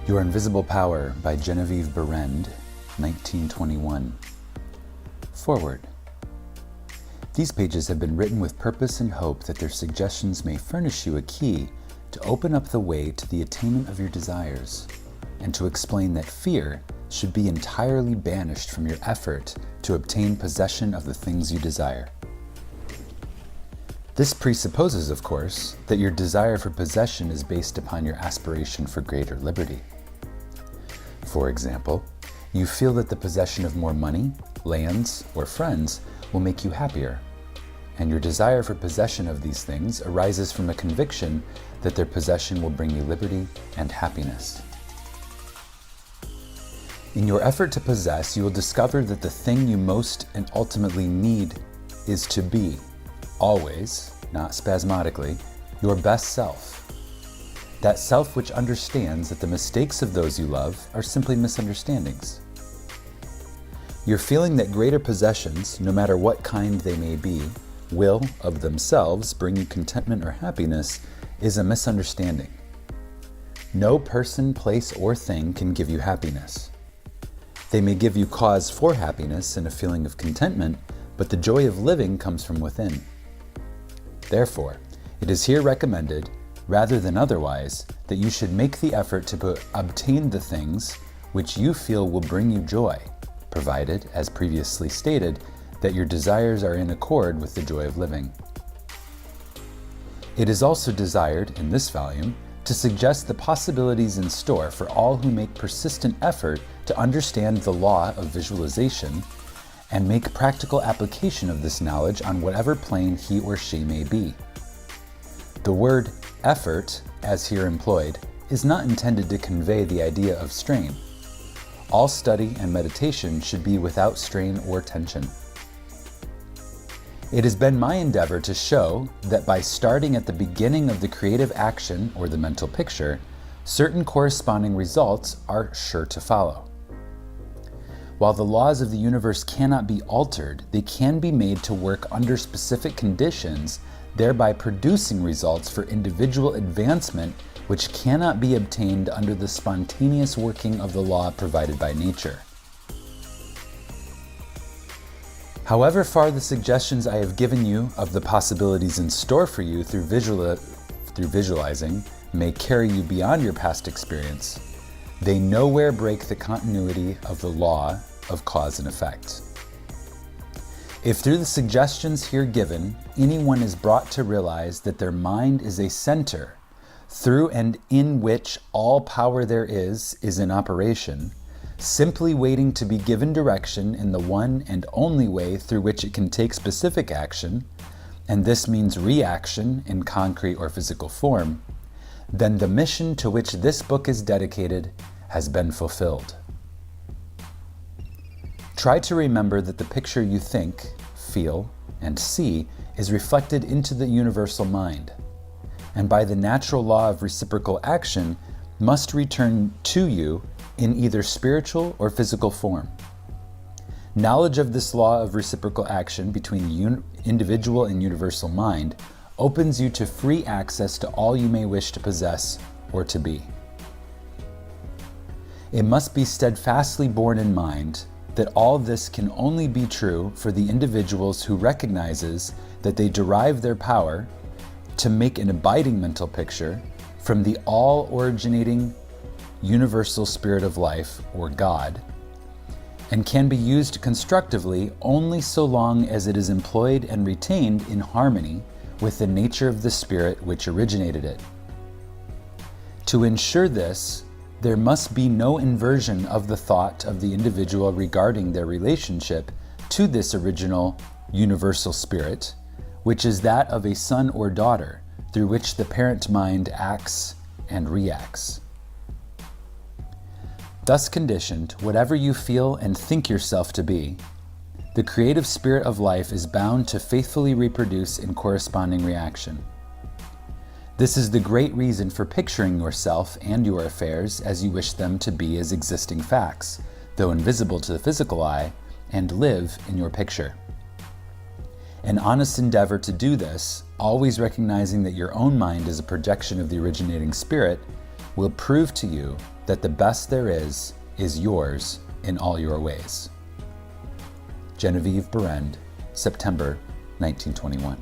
Your Invisible Power by Genevieve Behrend, 1921. Forward. These pages have been written with purpose and hope that their suggestions may furnish you a key to open up the way to the attainment of your desires, and to explain that fear should be entirely banished from your effort to obtain possession of the things you desire. This presupposes, of course, that your desire for possession is based upon your aspiration for greater liberty. For example, you feel that the possession of more money, lands, or friends will make you happier, and your desire for possession of these things arises from a conviction that their possession will bring you liberty and happiness. In your effort to possess, you will discover that the thing you most and ultimately need is to be, always, not spasmodically, your best self. That self which understands that the mistakes of those you love are simply misunderstandings. Your feeling that greater possessions, no matter what kind they may be, will, of themselves, bring you contentment or happiness is a misunderstanding. No person, place, or thing can give you happiness. They may give you cause for happiness and a feeling of contentment, but the joy of living comes from within. Therefore, it is here recommended, rather than otherwise, that you should make the effort to obtain the things which you feel will bring you joy, provided, as previously stated, that your desires are in accord with the joy of living. It is also desired, in this volume, to suggest the possibilities in store for all who make persistent effort to understand the law of visualization and make practical application of this knowledge on whatever plane he or she may be. The word effort, as here employed, is not intended to convey the idea of strain. All study and meditation should be without strain or tension. It has been my endeavor to show that by starting at the beginning of the creative action or the mental picture, certain corresponding results are sure to follow. While the laws of the universe cannot be altered, they can be made to work under specific conditions, thereby producing results for individual advancement which cannot be obtained under the spontaneous working of the law provided by nature. However far the suggestions I have given you of the possibilities in store for you through visualizing may carry you beyond your past experience, they nowhere break the continuity of the law of cause and effect. If through the suggestions here given, anyone is brought to realize that their mind is a center through and in which all power there is in operation, simply waiting to be given direction in the one and only way through which it can take specific action, and this means reaction in concrete or physical form, then the mission to which this book is dedicated has been fulfilled. Try to remember that the picture you think, feel, and see is reflected into the universal mind, and by the natural law of reciprocal action must return to you in either spiritual or physical form. Knowledge of this law of reciprocal action between the individual and universal mind opens you to free access to all you may wish to possess or to be. It must be steadfastly borne in mind that all this can only be true for the individuals who recognizes that they derive their power to make an abiding mental picture from the all-originating universal spirit of life, or God, and can be used constructively only so long as it is employed and retained in harmony with the nature of the spirit which originated it. To ensure this, there must be no inversion of the thought of the individual regarding their relationship to this original universal spirit, which is that of a son or daughter, through which the parent mind acts and reacts. Thus conditioned, whatever you feel and think yourself to be, the creative spirit of life is bound to faithfully reproduce in corresponding reaction. This is the great reason for picturing yourself and your affairs as you wish them to be as existing facts, though invisible to the physical eye, and live in your picture. An honest endeavor to do this, always recognizing that your own mind is a projection of the originating spirit, will prove to you that the best there is yours in all your ways. Genevieve Behrend, September 1921.